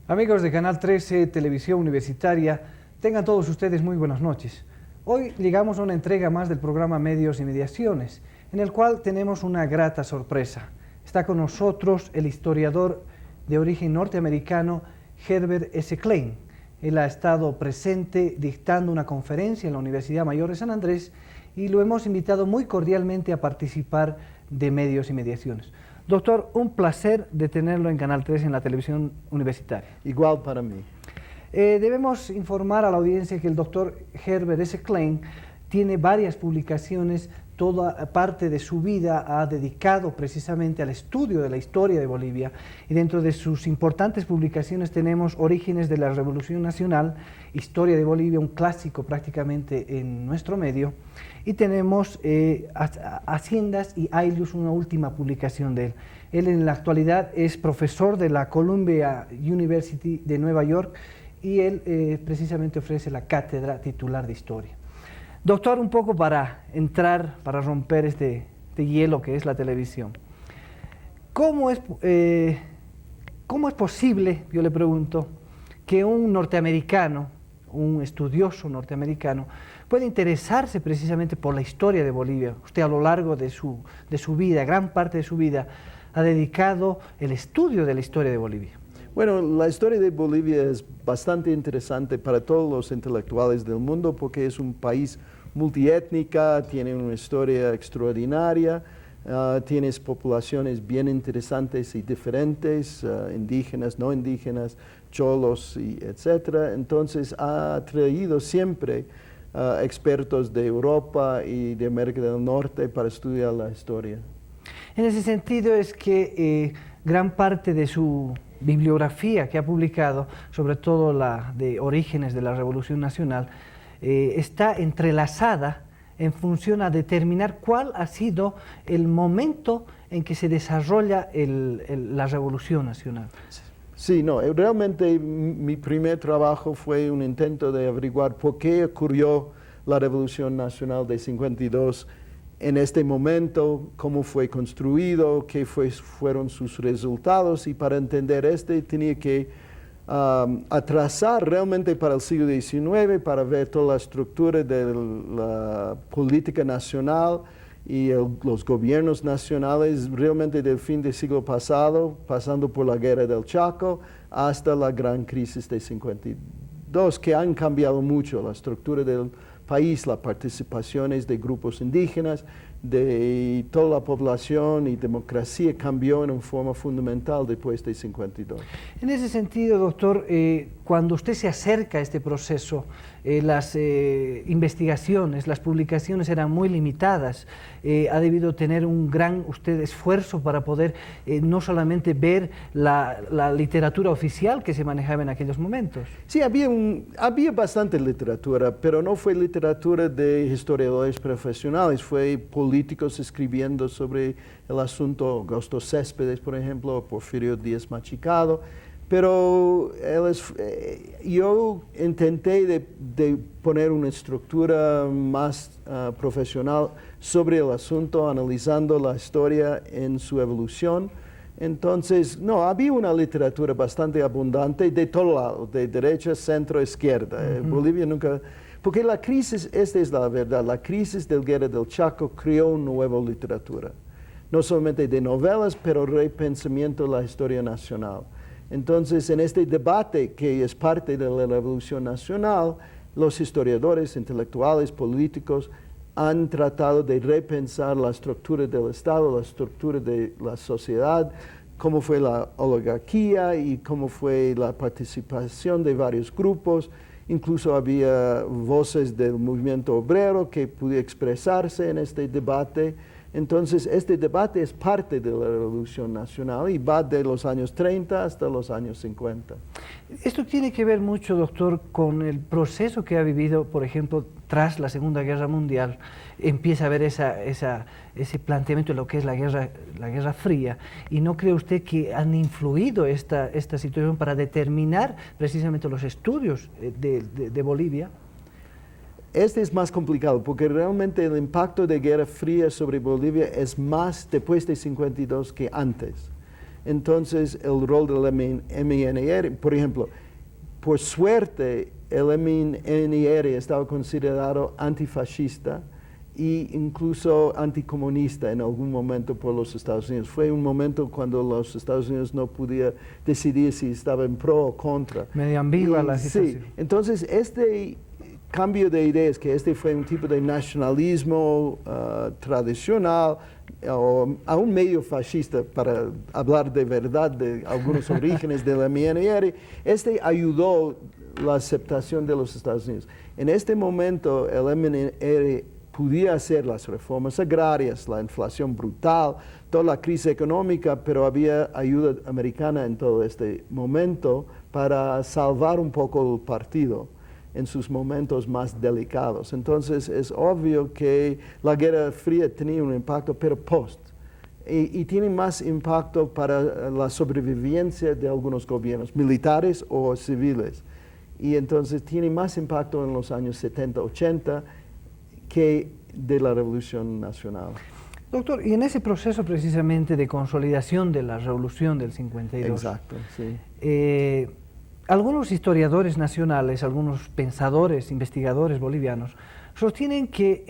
Amigos de Canal 13 Televisión Universitaria, tengan todos ustedes muy buenas noches. Hoy llegamos a una entrega más del programa Medios y Mediaciones, en el cual tenemos una grata sorpresa. Está con nosotros el historiador de origen norteamericano Herbert S. Klein. Él ha estado presente dictando una conferencia en la Universidad Mayor de San Andrés y lo hemos invitado muy cordialmente a participar de Medios y Mediaciones. Doctor, un placer de tenerlo en Canal 3 en la televisión universitaria. Igual para mí. Debemos informar a la audiencia que el doctor Herbert S. Klein tiene varias publicaciones, toda parte de su vida ha dedicado precisamente al estudio de la historia de Bolivia, y dentro de sus importantes publicaciones tenemos Orígenes de la Revolución Nacional, Historia de Bolivia, un clásico prácticamente en nuestro medio, y tenemos Haciendas y Aylus, una última publicación de él. Él en la actualidad es profesor de la Columbia University de Nueva York y él precisamente ofrece la cátedra titular de Historia. Doctor, un poco para entrar, para romper este hielo que es la televisión. ¿Cómo es posible, yo le pregunto, que un norteamericano, un estudioso norteamericano, puede interesarse precisamente por la historia de Bolivia? Usted a lo largo de su vida, gran parte de su vida, ha dedicado el estudio de la historia de Bolivia. Bueno, la historia de Bolivia es bastante interesante para todos los intelectuales del mundo porque es un país multiétnica, tiene una historia extraordinaria, tienes poblaciones bien interesantes y diferentes, indígenas, no indígenas, cholos, etc. Entonces ha traído siempre expertos de Europa y de América del Norte para estudiar la historia. En ese sentido es que gran parte de su bibliografía que ha publicado, sobre todo la de Orígenes de la Revolución Nacional, está entrelazada en función a determinar cuál ha sido el momento en que se desarrolla la Revolución Nacional. Sí, no, realmente mi primer trabajo fue un intento de averiguar por qué ocurrió la Revolución Nacional de 52 en este momento, cómo fue construido, qué fueron sus resultados, y para entender tenía que atrasar realmente para el siglo XIX, para ver toda la estructura de la política nacional y los gobiernos nacionales realmente del fin del siglo pasado, pasando por la guerra del Chaco hasta la gran crisis de 52, que han cambiado mucho la estructura del país, las participaciones de grupos indígenas, de toda la población y democracia cambió en una forma fundamental después de 52. En ese sentido, doctor, cuando usted se acerca a este proceso, las investigaciones, las publicaciones eran muy limitadas, ha debido tener un gran esfuerzo para poder no solamente ver la literatura oficial que se manejaba en aquellos momentos. Sí, había bastante literatura, pero no fue literatura de historiadores profesionales, fue políticos escribiendo sobre el asunto, Augusto Céspedes, por ejemplo, Porfirio Díaz Machicado, pero yo intenté de poner una estructura más profesional sobre el asunto, analizando la historia en su evolución. Entonces, no, había una literatura bastante abundante de todo lado, de derecha, centro, izquierda. Bolivia nunca... Porque la crisis, esta es la verdad, la crisis de la guerra del Chaco creó una nueva literatura. No solamente de novelas, pero repensamiento de la historia nacional. Entonces, en este debate que es parte de la Revolución Nacional, los historiadores, intelectuales, políticos, han tratado de repensar la estructura del Estado, la estructura de la sociedad, cómo fue la oligarquía y cómo fue la participación de varios grupos. Incluso había voces del movimiento obrero que podían expresarse en este debate. Entonces, este debate es parte de la Revolución Nacional y va de los años 30 hasta los años 50. Esto tiene que ver mucho, doctor, con el proceso que ha vivido, por ejemplo, tras la Segunda Guerra Mundial. Empieza a haber ese planteamiento de lo que es la Guerra Fría. ¿Y no cree usted que han influido esta situación para determinar precisamente los estudios de Bolivia? Este es más complicado porque realmente el impacto de Guerra Fría sobre Bolivia es más después de 52 que antes. Entonces, el rol del MNR, por ejemplo, por suerte, el MNR estaba considerado antifascista e incluso anticomunista en algún momento por los Estados Unidos. Fue un momento cuando los Estados Unidos no podía decidir si estaban pro o contra. Medio ambigua la situación. Sí, entonces este cambio de ideas, que este fue un tipo de nacionalismo tradicional, o aún medio fascista, para hablar de verdad de algunos orígenes del MNR, este ayudó la aceptación de los Estados Unidos. En este momento el MNR podía hacer las reformas agrarias, la inflación brutal, toda la crisis económica, pero había ayuda americana en todo este momento para salvar un poco el partido en sus momentos más delicados. Entonces es obvio que la Guerra Fría tenía un impacto, pero post. Y tiene más impacto para la sobrevivencia de algunos gobiernos, militares o civiles. Y entonces tiene más impacto en los años 70, 80 que de la Revolución Nacional. Doctor, y en ese proceso precisamente de consolidación de la Revolución del 52, Exacto, sí. Algunos historiadores nacionales, algunos pensadores, investigadores bolivianos, sostienen que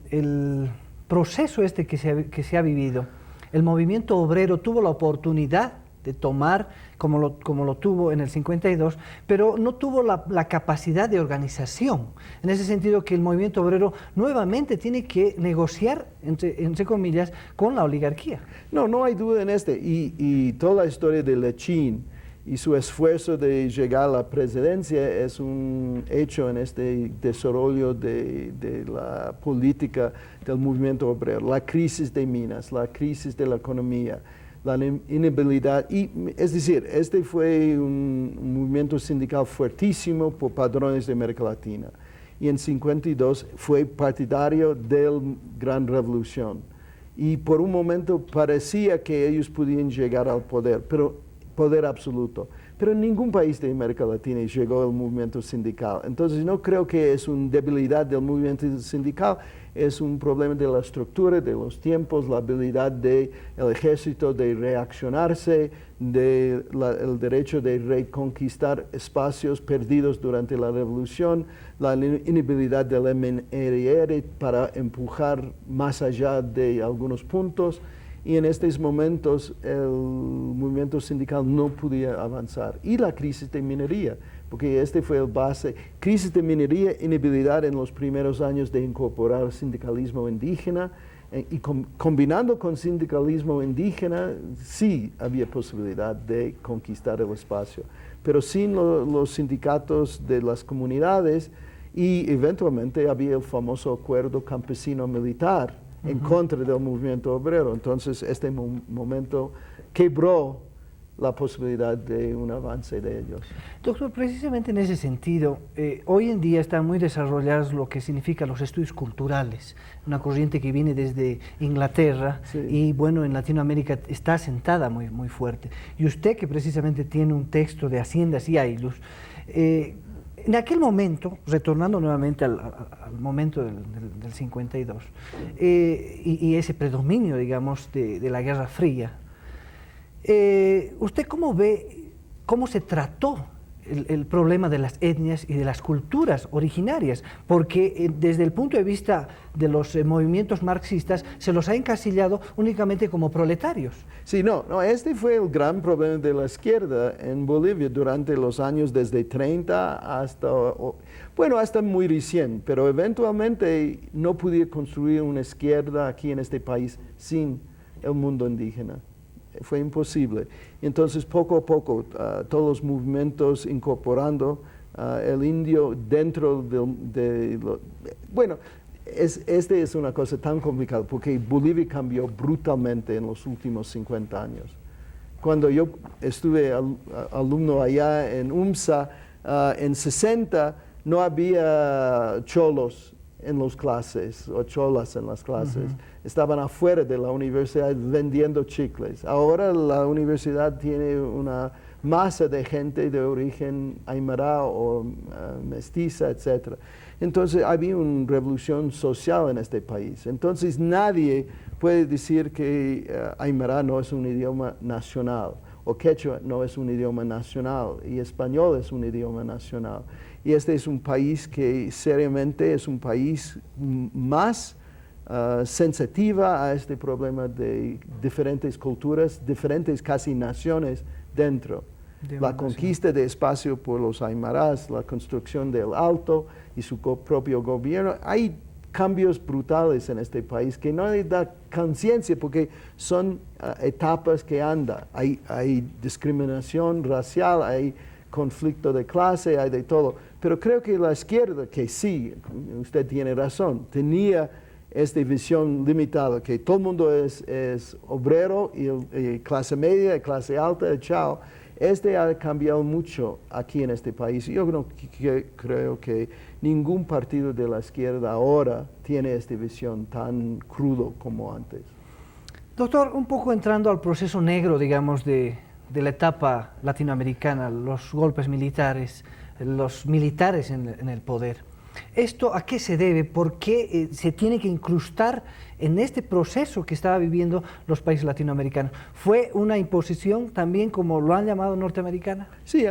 el proceso este que se ha vivido, el movimiento obrero tuvo la oportunidad de tomar, como lo tuvo en el 52, pero no tuvo la capacidad de organización. En ese sentido que el movimiento obrero nuevamente tiene que negociar, entre comillas, con la oligarquía. No hay duda en este. Y toda la historia de Lechín y su esfuerzo de llegar a la presidencia es un hecho en este desarrollo de la política del movimiento obrero. La crisis de minas, la crisis de la economía, la inhabilidad, es decir, este fue un movimiento sindical fuertísimo por padrones de América Latina. Y en 52 fue partidario de la Gran Revolución. Y por un momento parecía que ellos podían llegar al poder, pero poder absoluto. Pero en ningún país de América Latina llegó el movimiento sindical. Entonces no creo que es una debilidad del movimiento sindical, es un problema de la estructura, de los tiempos, la habilidad del ejército de reaccionarse, el derecho de reconquistar espacios perdidos durante la revolución, la inhabilidad del MNR para empujar más allá de algunos puntos. Y en estos momentos el movimiento sindical no podía avanzar. Y la crisis de minería, porque este fue el base. Crisis de minería, inhabilidad en los primeros años de incorporar sindicalismo indígena. Y combinando con sindicalismo indígena, sí había posibilidad de conquistar el espacio. Pero sin los sindicatos de las comunidades, y eventualmente había el famoso acuerdo campesino-militar, en contra del movimiento obrero. Entonces, este momento quebró la posibilidad de un avance de ellos. Doctor, precisamente en ese sentido, hoy en día están muy desarrollados lo que significan los estudios culturales, una corriente que viene desde Inglaterra, sí, y bueno, en Latinoamérica está asentada muy fuerte. Y usted, que precisamente tiene un texto de Haciendas y Aylus, en aquel momento, retornando nuevamente al momento del 52, y ese predominio, digamos, de la Guerra Fría, ¿usted cómo ve, cómo se trató el problema de las etnias y de las culturas originarias? Porque desde el punto de vista de los movimientos marxistas se los ha encasillado únicamente como proletarios. Sí, este fue el gran problema de la izquierda en Bolivia durante los años desde 30 hasta muy recién, pero eventualmente no podía construir una izquierda aquí en este país sin el mundo indígena. Fue imposible. Entonces, poco a poco, todos los movimientos incorporando el indio dentro este es una cosa tan complicada porque Bolivia cambió brutalmente en los últimos 50 años. Cuando yo estuve alumno allá en UMSA, en 60 no había cholos en las clases o cholas en las clases. Estaban afuera de la universidad vendiendo chicles. Ahora la universidad tiene una masa de gente de origen aymara o mestiza, etc. Entonces había una revolución social en este país. Entonces nadie puede decir que aymara no es un idioma nacional, o quechua no es un idioma nacional, y español es un idioma nacional. Y este es un país que seriamente es un país más sensitiva a este problema de diferentes culturas, diferentes casi naciones dentro. La conquista de espacio por los aymaras, la construcción del Alto y su propio gobierno. Hay cambios brutales en este país que no le da conciencia porque son etapas que andan. Hay discriminación racial, hay conflicto de clase, hay de todo. Pero creo que la izquierda, que sí, usted tiene razón, tenía esta visión limitada, que todo el mundo es obrero y clase media y clase alta, chao. Este ha cambiado mucho aquí en este país. Yo creo que ningún partido de la izquierda ahora tiene esta visión tan crudo como antes. Doctor, un poco entrando al proceso negro, digamos, de la etapa latinoamericana, los golpes militares, los militares en el poder. ¿Esto a qué se debe? ¿Por qué se tiene que incrustar en este proceso que estaba viviendo los países latinoamericanos? ¿Fue una imposición también, como lo han llamado, norteamericana? Sí,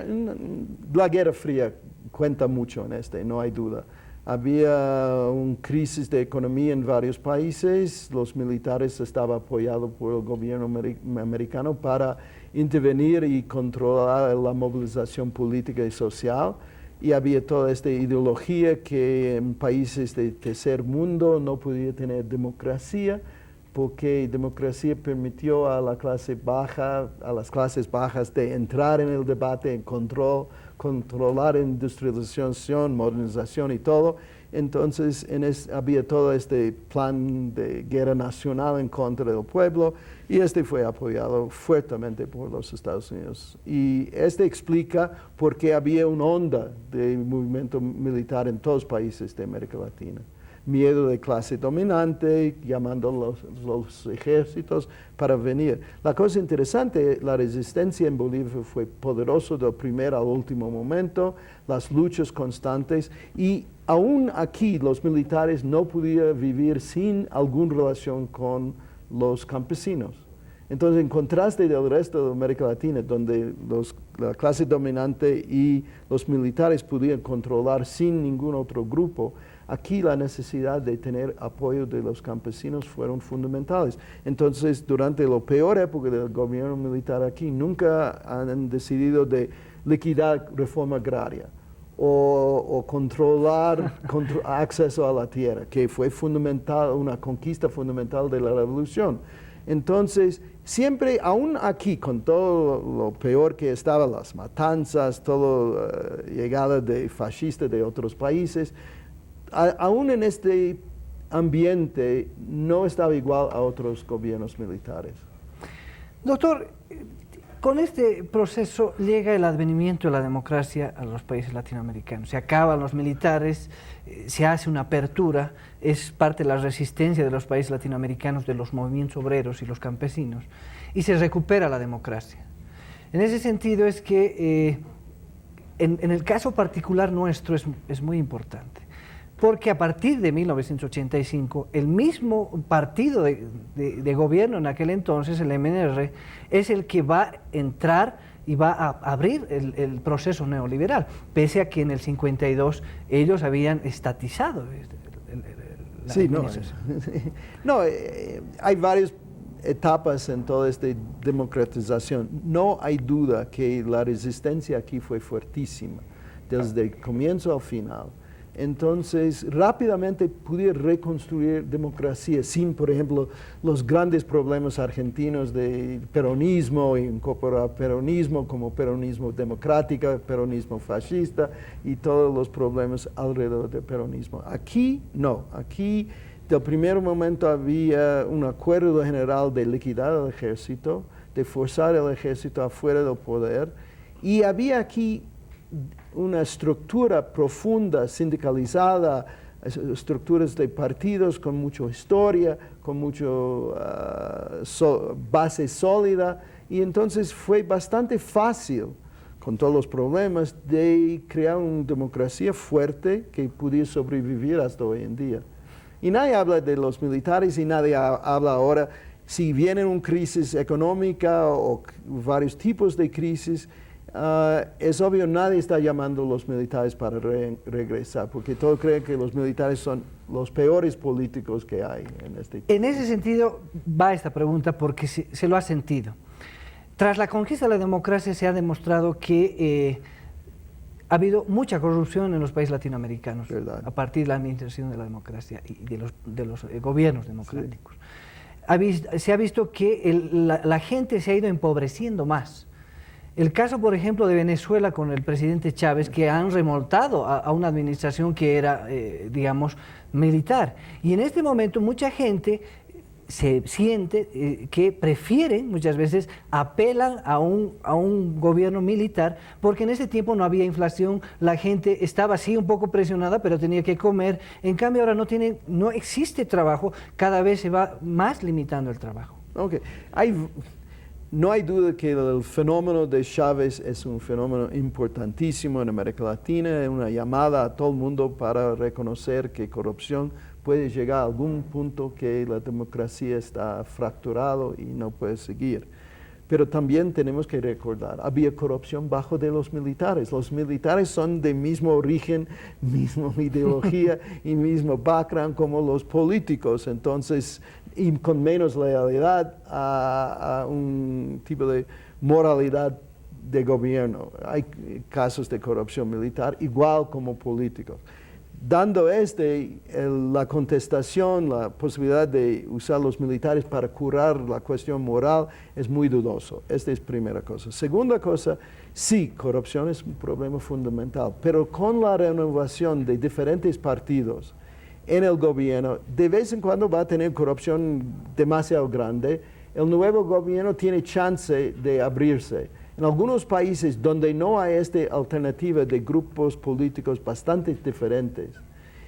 la Guerra Fría cuenta mucho en no hay duda. Había una crisis de economía en varios países, los militares estaban apoyados por el gobierno americano para intervenir y controlar la movilización política y social. Y había toda esta ideología que en países de tercer mundo no podía tener democracia, porque democracia permitió a la clase baja, a las clases bajas de entrar en el debate, en controlar industrialización, modernización y todo. Entonces había todo este plan de guerra nacional en contra del pueblo y este fue apoyado fuertemente por los Estados Unidos. Y este explica por qué había una onda de movimiento militar en todos los países de América Latina. Miedo de clase dominante, llamando los ejércitos para venir. La cosa interesante, la resistencia en Bolivia fue poderosa del primer al último momento, las luchas constantes y aún aquí los militares no podían vivir sin alguna relación con los campesinos. Entonces, en contraste del resto de América Latina, donde la clase dominante y los militares podían controlar sin ningún otro grupo, aquí la necesidad de tener apoyo de los campesinos fueron fundamentales. Entonces, durante la peor época del gobierno militar aquí, nunca han decidido de liquidar reforma agraria o controlar acceso a la tierra, que fue fundamental, una conquista fundamental de la revolución. Entonces, siempre, aún aquí, con todo lo peor que estaba, las matanzas, toda llegada de fascistas de otros países, aún en este ambiente no estaba igual a otros gobiernos militares. Doctor, con este proceso llega el advenimiento de la democracia a los países latinoamericanos. Se acaban los militares, se hace una apertura, es parte de la resistencia de los países latinoamericanos, de los movimientos obreros y los campesinos, y se recupera la democracia. En ese sentido es que en el caso particular nuestro es muy importante, porque a partir de 1985, el mismo partido de gobierno en aquel entonces, el MNR, es el que va a entrar y va a abrir el proceso neoliberal, pese a que en el 52 ellos habían estatizado la administración. Hay varias etapas en toda esta democratización. No hay duda que la resistencia aquí fue fuertísima, desde el comienzo al final. Entonces, rápidamente pude reconstruir democracia sin, por ejemplo, los grandes problemas argentinos de peronismo, e incorporar peronismo como peronismo democrático, peronismo fascista y todos los problemas alrededor del peronismo. Aquí no, aquí del primer momento había un acuerdo general de liquidar el ejército, de forzar el ejército afuera del poder y había aquí una estructura profunda, sindicalizada, estructuras de partidos con mucha historia, con mucha base sólida y entonces fue bastante fácil, con todos los problemas, de crear una democracia fuerte que pudiera sobrevivir hasta hoy en día. Y nadie habla de los militares y nadie habla ahora si viene una crisis económica o varios tipos de crisis. Es obvio, nadie está llamando a los militares para regresar, porque todos creen que los militares son los peores políticos que hay en este tiempo. En ese sentido va esta pregunta porque se lo ha sentido. Tras la conquista de la democracia se ha demostrado que ha habido mucha corrupción en los países latinoamericanos, ¿verdad? A partir de la administración de la democracia y de los gobiernos democráticos. Sí. Se ha visto que la gente se ha ido empobreciendo más. El caso, por ejemplo, de Venezuela con el presidente Chávez, que han remontado a una administración que era, digamos, militar. Y en este momento mucha gente se siente que prefieren, muchas veces, apelan a un gobierno militar, porque en ese tiempo no había inflación, la gente estaba así un poco presionada, pero tenía que comer. En cambio ahora no existe trabajo, cada vez se va más limitando el trabajo. Okay. No hay duda que el fenómeno de Chávez es un fenómeno importantísimo en América Latina, es una llamada a todo el mundo para reconocer que corrupción puede llegar a algún punto que la democracia está fracturado y no puede seguir. Pero también tenemos que recordar, había corrupción bajo de los militares. Los militares son de mismo origen, misma ideología y mismo background como los políticos. Entonces, y con menos lealtad a un tipo de moralidad de gobierno. Hay casos de corrupción militar igual como políticos. Dando la contestación, la posibilidad de usar los militares para curar la cuestión moral es muy dudoso. Esta es primera cosa. Segunda cosa, sí, corrupción es un problema fundamental, pero con la renovación de diferentes partidos en el gobierno, de vez en cuando va a tener corrupción demasiado grande. El nuevo gobierno tiene chance de abrirse. En algunos países donde no hay esta alternativa de grupos políticos bastante diferentes,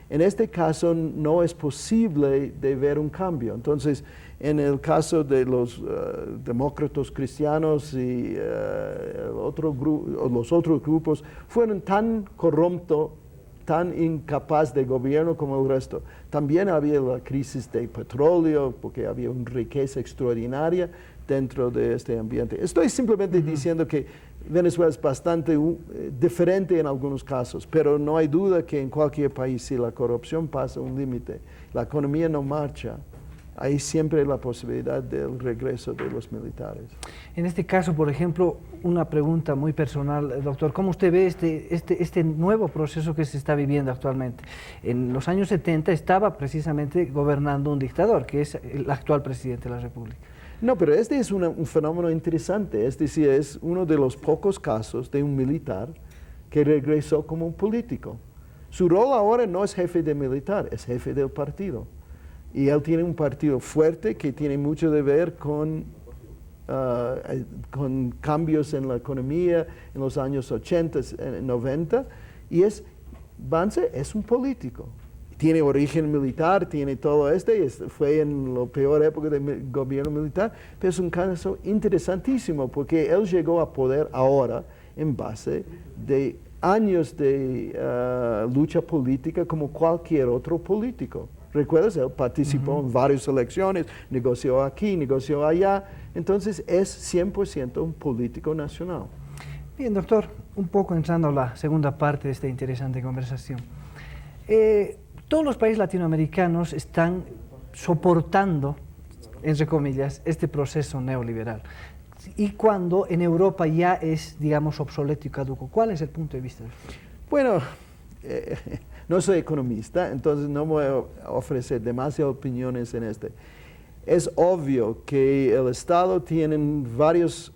en este caso no es posible de ver un cambio. Entonces, en el caso de los demócratas cristianos y los otros grupos, fueron tan corruptos, tan incapaz de gobierno como el resto. También había la crisis de petróleo, porque había una riqueza extraordinaria dentro de este ambiente. Estoy simplemente diciendo que Venezuela es bastante diferente en algunos casos, pero no hay duda que en cualquier país, si la corrupción pasa un límite, la economía no marcha, hay siempre la posibilidad del regreso de los militares. En este caso, por ejemplo, una pregunta muy personal, doctor, ¿cómo usted ve este nuevo proceso que se está viviendo actualmente? En los años 70 estaba precisamente gobernando un dictador, que es el actual presidente de la República. No, pero este es un fenómeno interesante, es decir, es uno de los pocos casos de un militar que regresó como un político. Su rol ahora no es jefe de militar, es jefe del partido. Y él tiene un partido fuerte que tiene mucho que ver con cambios en la economía en los años 80, 90, y Vance es un político. Tiene origen militar, tiene todo fue en la peor época del gobierno militar, pero es un caso interesantísimo porque él llegó a poder ahora en base de años de lucha política como cualquier otro político. ¿Recuerdas? Él participó en varias elecciones, negoció aquí, negoció allá, entonces es 100% un político nacional. Bien, doctor, un poco entrando a la segunda parte de esta interesante conversación. Todos los países latinoamericanos están soportando, entre comillas, este proceso neoliberal. Y cuando en Europa ya es, digamos, obsoleto y caduco. ¿Cuál es el punto de vista de usted? Bueno, no soy economista, entonces no voy a ofrecer demasiadas opiniones en este. Es obvio que el Estado tiene varios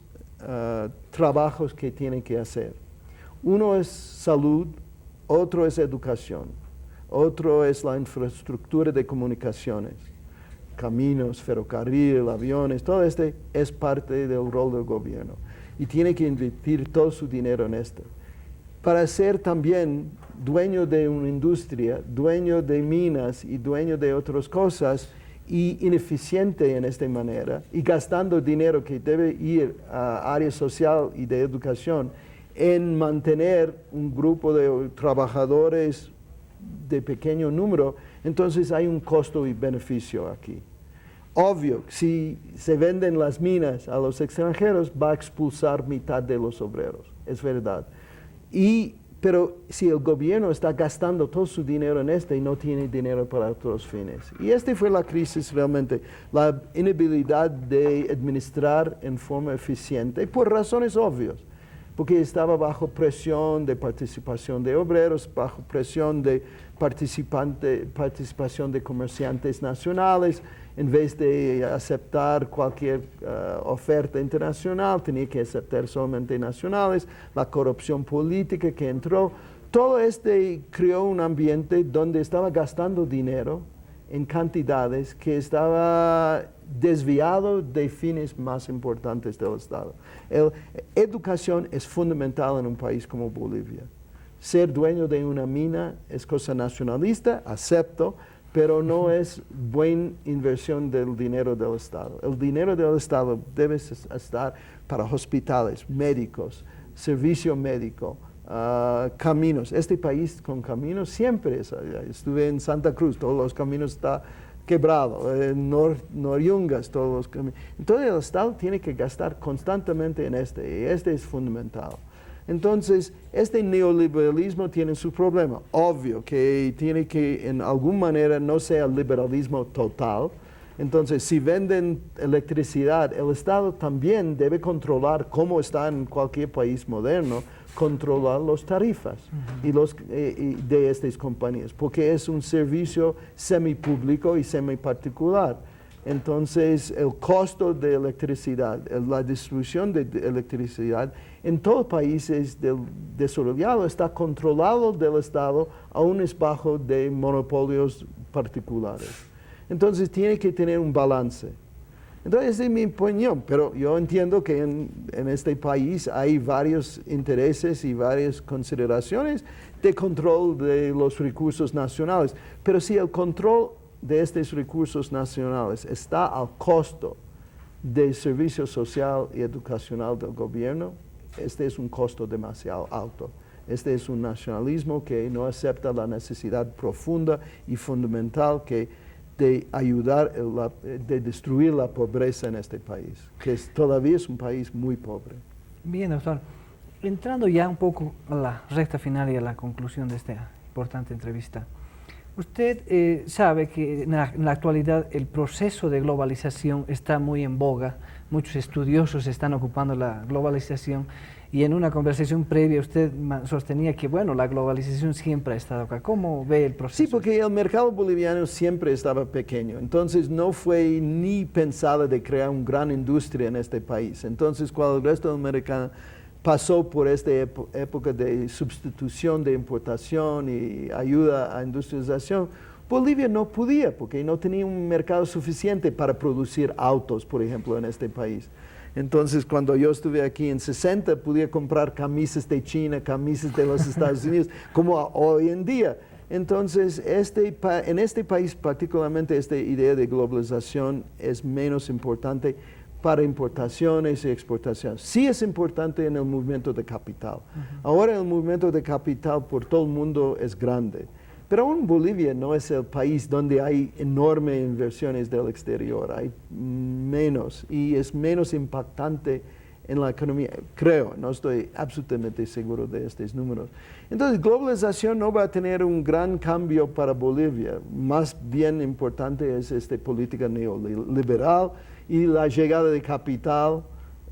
trabajos que tiene que hacer. Uno es salud, otro es educación. Otro es la infraestructura de comunicaciones, caminos, ferrocarril, aviones, todo es parte del rol del gobierno y tiene que invertir todo su dinero en esto. Para ser también dueño de una industria, dueño de minas y dueño de otras cosas, y ineficiente en esta manera y gastando dinero que debe ir a área social y de educación en mantener un grupo de trabajadores de pequeño número, entonces hay un costo y beneficio aquí. Obvio, si se venden las minas a los extranjeros, va a expulsar mitad de los obreros, es verdad. Pero si el gobierno está gastando todo su dinero en y no tiene dinero para otros fines. Y esta fue la crisis realmente, la inhabilidad de administrar en forma eficiente, por razones obvias. Porque estaba bajo presión de participación de obreros, bajo presión de participación de comerciantes nacionales. En vez de aceptar cualquier oferta internacional, tenía que aceptar solamente nacionales, la corrupción política que entró. Todo creó un ambiente donde estaba gastando dinero en cantidades que estaba desviado de fines más importantes del Estado. Educación es fundamental en un país como Bolivia. Ser dueño de una mina es cosa nacionalista, acepto, pero no es buena inversión del dinero del Estado. El dinero del Estado debe estar para hospitales, médicos, servicio médico, caminos. Este país con caminos siempre es. Estuve en Santa Cruz, todos los caminos están quebrados. En Noriungas, todos los caminos. Entonces el Estado tiene que gastar constantemente en y este es fundamental. Entonces, este neoliberalismo tiene su problema. Obvio que tiene que, en alguna manera, no sea liberalismo total. Entonces, si venden electricidad, el Estado también debe controlar, como está en cualquier país moderno, controlar las tarifas de estas compañías, porque es un servicio semipúblico y semiparticular. Entonces, el costo de electricidad, la distribución de electricidad en todos los países desarrollados está controlado del Estado, aún es bajo de monopolios particulares. Entonces, tiene que tener un balance. Entonces, esa es mi opinión, pero yo entiendo que en este país hay varios intereses y varias consideraciones de control de los recursos nacionales, pero si el control de estos recursos nacionales está al costo del servicio social y educacional del gobierno, este es un costo demasiado alto. Este es un nacionalismo que no acepta la necesidad profunda y fundamental de ayudar, de destruir la pobreza en este país, que todavía es un país muy pobre. Bien, doctor. Entrando ya un poco a la recta final y a la conclusión de esta importante entrevista. Usted sabe que en la actualidad el proceso de globalización está muy en boga, muchos estudiosos están ocupando la globalización y en una conversación previa usted sostenía que, bueno, la globalización siempre ha estado acá. ¿Cómo ve el proceso? Sí, porque el mercado boliviano siempre estaba pequeño, entonces no fue ni pensado de crear una gran industria en este país. Entonces, cuando el resto del mercado pasó por esta época de sustitución de importación y ayuda a industrialización, Bolivia no podía porque no tenía un mercado suficiente para producir autos, por ejemplo, en este país. Entonces, cuando yo estuve aquí en 60, podía comprar camisas de China, camisas de los Estados Unidos, como hoy en día. Entonces, en este país particularmente esta idea de globalización es menos importante para importaciones y exportaciones. Sí es importante en el movimiento de capital. Ahora el movimiento de capital por todo el mundo es grande, pero aún Bolivia no es el país donde hay enormes inversiones del exterior, hay menos y es menos impactante en la economía, creo, no estoy absolutamente seguro de estos números. Entonces, globalización no va a tener un gran cambio para Bolivia, más bien importante es esta política neoliberal y la llegada de capital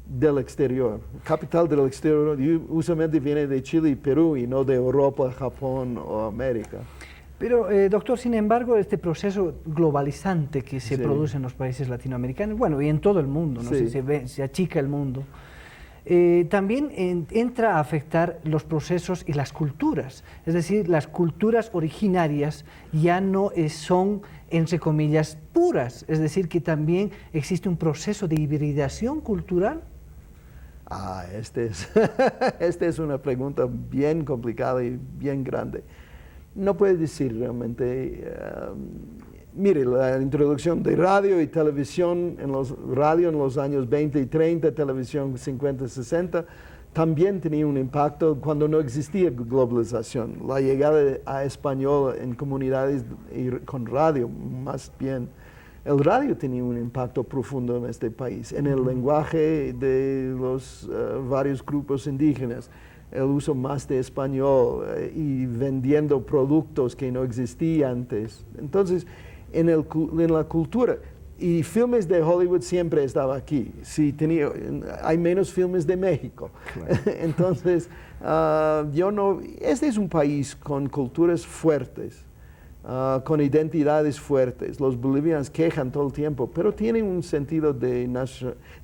del exterior. Capital del exterior usualmente viene de Chile y Perú y no de Europa, Japón o América. Pero, doctor, sin embargo, este proceso globalizante que se produce en los países latinoamericanos, bueno, y en todo el mundo, ¿no? Se achica el mundo, también entra a afectar los procesos y las culturas. Es decir, las culturas originarias ya no son, entre comillas, puras. Es decir, que también existe un proceso de hibridación cultural. Esta es una pregunta bien complicada y bien grande. No puedo decir realmente. mire, la introducción de radio y televisión, radio en los años 20 y 30, televisión 50 y 60, también tenía un impacto cuando no existía globalización. La llegada a español en comunidades con radio, más bien. El radio tenía un impacto profundo en este país, en el lenguaje de los varios grupos indígenas, el uso más de español y vendiendo productos que no existían antes. Entonces, en la cultura, y filmes de Hollywood siempre estaba aquí. Hay menos filmes de México. Claro. Entonces, este es un país con culturas fuertes, con identidades fuertes. Los bolivianos quejan todo el tiempo, pero tienen un sentido de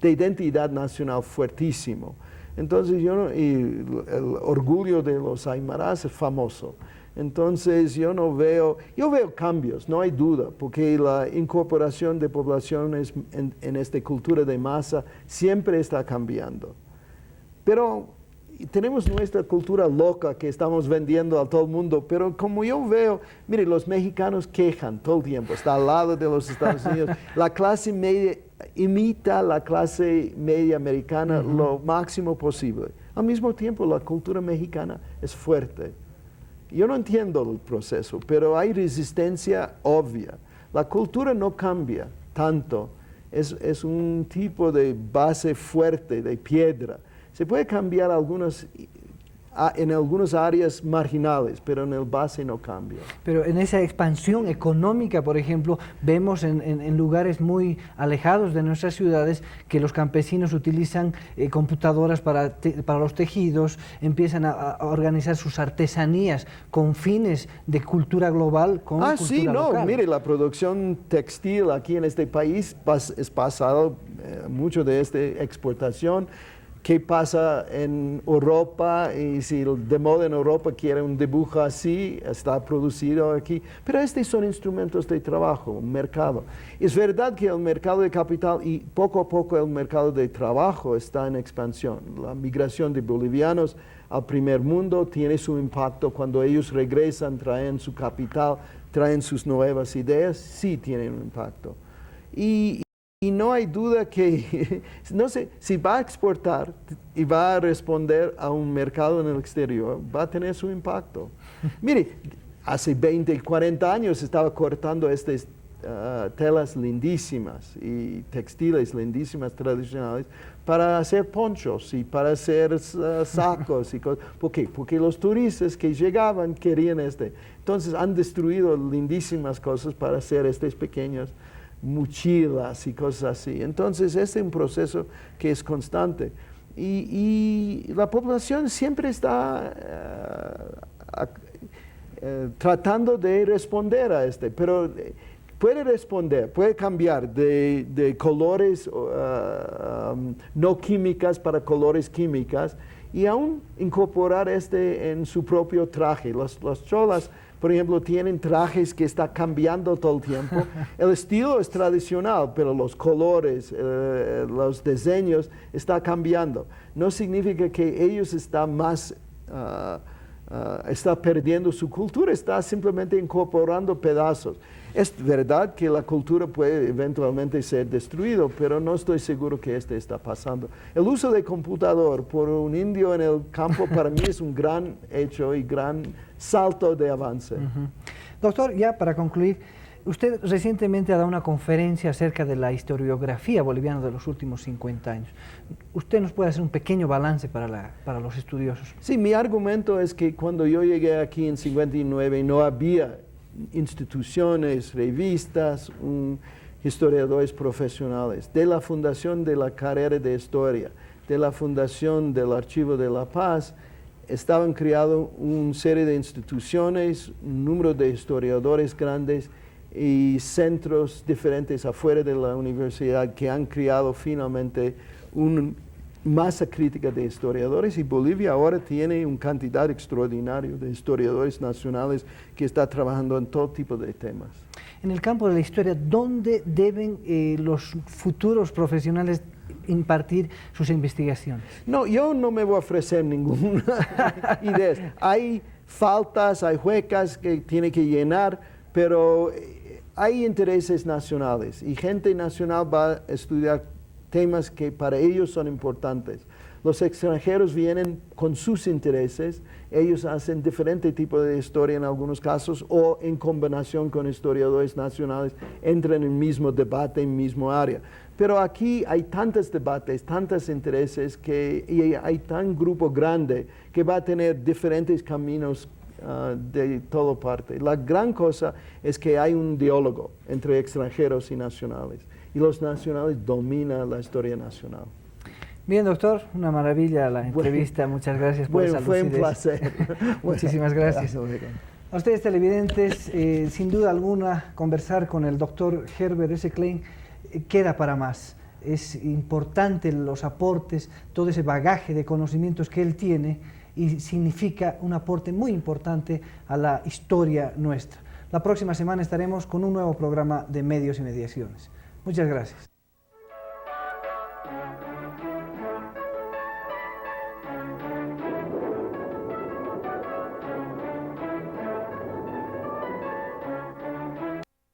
identidad nacional fuertísimo. Entonces, y el orgullo de los aymaras es famoso. Entonces, yo veo cambios, no hay duda, porque la incorporación de poblaciones en esta cultura de masa siempre está cambiando. Pero tenemos nuestra cultura loca que estamos vendiendo a todo el mundo, pero como yo veo, mire, los mexicanos quejan todo el tiempo, está al lado de los Estados Unidos. La clase media imita la clase media americana lo máximo posible. Al mismo tiempo, la cultura mexicana es fuerte. Yo no entiendo el proceso, pero hay resistencia obvia. La cultura no cambia tanto, es un tipo de base fuerte, de piedra. Se puede cambiar en algunas áreas marginales, pero en el base no cambia. Pero en esa expansión económica, por ejemplo, vemos en lugares muy alejados de nuestras ciudades que los campesinos utilizan computadoras para los tejidos, empiezan a organizar sus artesanías con fines de cultura global, con cultura local. Mire, la producción textil aquí en este país es pasado mucho de esta exportación. ¿Qué pasa en Europa? Y si de moda en Europa quiere un dibujo así, está producido aquí. Pero estos son instrumentos de trabajo, un mercado. Es verdad que el mercado de capital y poco a poco el mercado de trabajo está en expansión. La migración de bolivianos al primer mundo tiene su impacto. Cuando ellos regresan, traen su capital, traen sus nuevas ideas, sí tienen un impacto. Y no hay duda que, no sé, si va a exportar y va a responder a un mercado en el exterior, va a tener su impacto. Mire, hace 20, 40 años estaba cortando estas telas lindísimas y textiles lindísimas tradicionales para hacer ponchos y para hacer sacos y cosas. ¿Por qué? Porque los turistas que llegaban querían Entonces han destruido lindísimas cosas para hacer estos pequeños mochilas y cosas así. Entonces, es un proceso que es constante. Y la población siempre está tratando de responder a pero puede responder, puede cambiar de colores no químicas para colores químicas y aún incorporar en su propio traje. Las cholas, por ejemplo, tienen trajes que están cambiando todo el tiempo. El estilo es tradicional, pero los colores, los diseños están cambiando. No significa que ellos están está perdiendo su cultura, está simplemente incorporando pedazos. Es verdad que la cultura puede eventualmente ser destruida, pero no estoy seguro que está pasando. El uso de computador por un indio en el campo para mí es un gran hecho y gran salto de avance. Doctor, ya para concluir, usted recientemente ha dado una conferencia acerca de la historiografía boliviana de los últimos 50 años. ¿Usted nos puede hacer un pequeño balance para los estudiosos? Sí, mi argumento es que cuando yo llegué aquí en 59 no había instituciones, revistas, historiadores profesionales. De la fundación de la carrera de historia, de la fundación del Archivo de la Paz, estaban creadas una serie de instituciones, un número de historiadores grandes y centros diferentes afuera de la universidad que han creado finalmente una masa crítica de historiadores, y Bolivia ahora tiene una cantidad extraordinaria de historiadores nacionales que está trabajando en todo tipo de temas. En el campo de la historia, ¿dónde deben los futuros profesionales impartir sus investigaciones? No, yo no me voy a ofrecer ninguna idea. Hay faltas, hay huecas que tiene que llenar, pero hay intereses nacionales y gente nacional va a estudiar temas que para ellos son importantes. Los extranjeros vienen con sus intereses, ellos hacen diferente tipo de historia en algunos casos o en combinación con historiadores nacionales entran en el mismo debate, en el mismo área. Pero aquí hay tantos debates, tantos intereses y hay tan grupo grande que va a tener diferentes caminos de toda parte. La gran cosa es que hay un diálogo entre extranjeros y nacionales y los nacionales dominan la historia nacional. Bien, doctor, una maravilla la entrevista. Muchas gracias por esa fue un lucidez. placer. Muchísimas gracias. A ustedes televidentes, sin duda alguna, conversar con el doctor Herbert S. Klein queda para más. Es importante los aportes, todo ese bagaje de conocimientos que él tiene y significa un aporte muy importante a la historia nuestra. La próxima semana estaremos con un nuevo programa de Medios y Mediaciones. Muchas gracias.